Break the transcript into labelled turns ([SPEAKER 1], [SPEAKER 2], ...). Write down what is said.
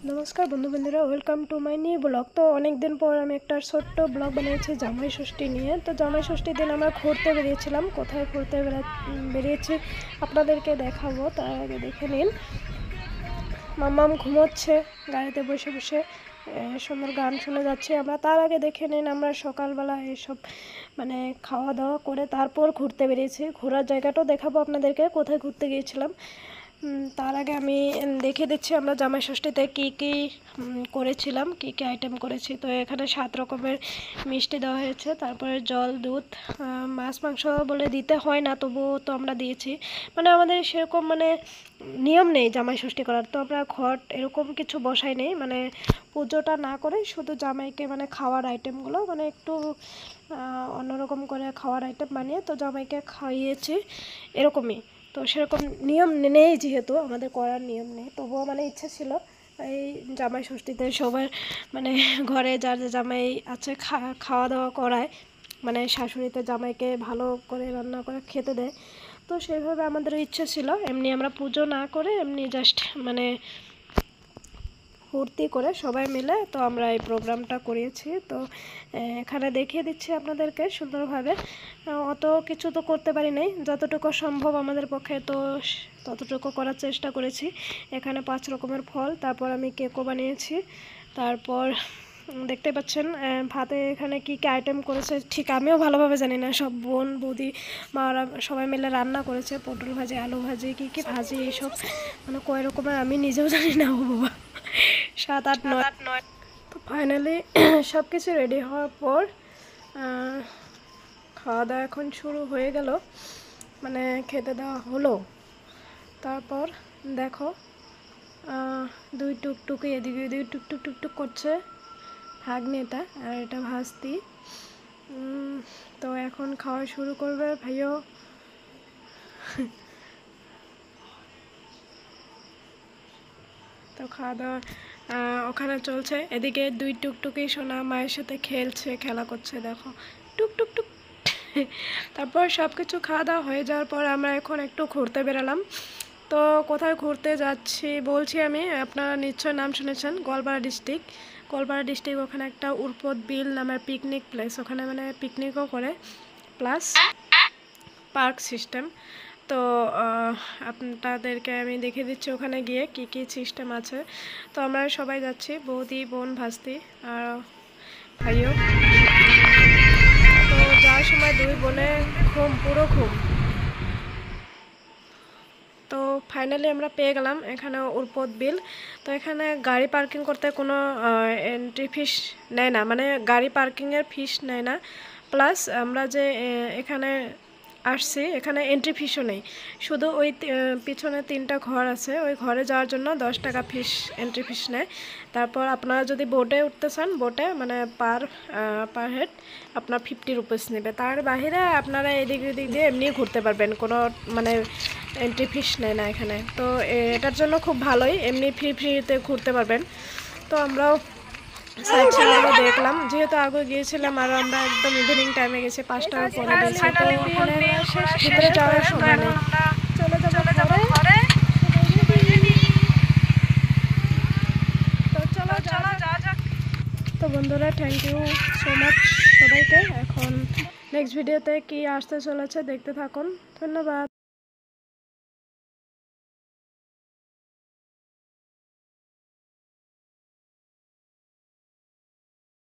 [SPEAKER 1] নমস্কার বন্ধুরা, welcome to my new blog. তো অনেক দিন পর আমি একটা ছোট্ট ব্লগ বানিয়েছি জামাই ষষ্ঠী নিয়ে। তো জামাই ষষ্ঠীর দিন আমরা ঘুরতে বেরিয়েছিলাম। কোথায় ঘুরতে বেরিয়েছি আপনাদেরকে দেখাবো, তার আগে দেখে নিন। মাম্মাম ঘুমোচ্ছে গাড়িতে বসে বসে, সুন্দর গান শুনে যাচ্ছি আমরা। তার আগে দেখে নিন আমরা সকালবেলা এসব খাওয়া দাওয়া করে তারপর ঘুরতে বেরিয়েছি। ঘোরার জায়গাটাও দেখাবো আপনাদেরকে, কোথায় ঘুরতে গিয়েছিলাম। তার আগে আমি দেখে দিচ্ছি আমরা জামাই ষষ্ঠীতে কী কী করেছিলাম, কী কী আইটেম করেছি। তো এখানে 7 রকমের মিষ্টি দেওয়া হয়েছে, তারপরে জল, দুধ, মাছ মাংস বলে দিতে হয় না, তবুও তো আমরা দিয়েছি। আমাদের সেরকম নিয়ম নেই জামাই ষষ্ঠী করার। তো আমরা ঘট এরকম কিছু বসাই নেই, পুজোটা না করে শুধু জামাইকে খাওয়ার আইটেমগুলো একটু অন্যরকম করে খাওয়ার আইটেম বানিয়ে তো জামাইকে খাইয়েছি, এরকমই। তো সেরকম নিয়ম নেই, যেহেতু আমাদের করার নিয়ম নেই, তবুও ইচ্ছা ছিল এই জামাই ষষ্ঠীতে সবার ঘরে যার যে জামাই আছে খাওয়া দাওয়া করায়, শাশুড়িতে জামাইকে ভালো করে রান্না করে খেতে দেয়। তো সেইভাবে আমাদের ইচ্ছা ছিল। এমনি আমরা পুজো না করে এমনি জাস্ট ফুর্তি করে সবাই মিলে তো আমরা এই প্রোগ্রামটা করিয়েছি। তো এখানে দেখিয়ে দিচ্ছি আপনাদেরকে সুন্দরভাবে। অত কিছু তো করতে পারি নাই, যতটুকু সম্ভব আমাদের পক্ষে তো ততটুকু করার চেষ্টা করেছি। এখানে 5 রকমের ফল, তারপর আমি কেকও বানিয়েছি। তারপর দেখতে পাচ্ছেন ভাতে এখানে কী কী আইটেম করেছে ঠিক আমিও ভালোভাবে জানি না। সব বোন বৌদি মারা সবাই মিলে রান্না করেছে। পটল ভাজি, আলু ভাজি, কী কী ভাজি, এইসব কয় রকমের আমি নিজেও জানি না। ও বাবা, 7, 8, 9। তো ফাইনালি সব কিছু রেডি হওয়ার পর খাওয়া দাওয়া এখন শুরু হয়ে গেল, খেতে দেওয়া হলো। তারপর দেখো দুই টুকটুকি এদিকে ওদিকে টুকটুক টুকটুক করছে, ভাগ্নি এটা, আর এটা ভাস্তি। তো এখন খাওয়া শুরু করবে ভাইও। তো খাওয়া দাওয়া ওখানে চলছে। এদিকে দুই টুকটুকি সোনা মায়ের সাথে খেলছে, খেলা করছে, দেখো টুকটুক টুক। তারপর সব কিছু খাওয়া দাওয়া হয়ে যাওয়ার পর আমরা এখন একটু ঘুরতে বেরালাম। তো কোথায় ঘুরতে যাচ্ছি বলছি আমি, আপনারা নিশ্চয় নাম শুনেছেন, গোয়ালপাড়া ডিস্ট্রিক্ট। ওখানে একটা উরপদ বিল নামের পিকনিক প্লেস, ওখানে পিকনিকও করে, প্লাস পার্ক সিস্টেম। তো আপনাদেরকে আমি দেখিয়ে দিচ্ছি ওখানে গিয়ে কী কী সিস্টেম আছে। তো আমরা সবাই যাচ্ছি, বৌদি, বোন, ভাস্তি আর ভাইও। তো যাওয়ার সময় 2 বোনে পুরো ঘুম। তো ফাইনালি আমরা পেয়ে গেলাম এখানে উরপদ বিল। তো এখানে গাড়ি পার্কিং করতে কোনো এন্ট্রি ফিস নেয় না, গাড়ি পার্কিংয়ের ফিস নেয় না। প্লাস আমরা যে এখানে আসছি, এখানে এন্ট্রি ফিসও নেই, শুধু ওই পিছনে 3টা ঘর আছে, ওই ঘরে যাওয়ার জন্য 10 টাকা এন্ট্রি ফিস নেয়। তারপর আপনারা যদি বোটে উঠতে চান, বোটে পার হেড আপনার 50 রুপিস নেবে। তার বাইরে আপনারা এদিক ওদিক দিয়ে এমনি ঘুরতে পারবেন, কোনো এন্ট্রি ফিস নেয় না এখানে। তো এটার জন্য খুব ভালোই, এমনি ফ্রিতে ঘুরতে পারবেন। তো আমরাও সাইড সিনগুলো দেখলাম, যেহেতু আগে গিয়েছিলাম আর আমরা একদম ইভিনিং টাইমে গেছি, 5টার পরে গেছি। তো ওখানে ভিতরে যাওয়ার সময় নেই, চলে যাবো ঘরে। তো চলো যাওয়া যাক। তো বন্ধুরা, থ্যাংক ইউ সো মাচ সবাইকে। এখন নেক্সট ভিডিওতে কি আসতে চলেছে দেখতে থাকুন। ধন্যবাদ।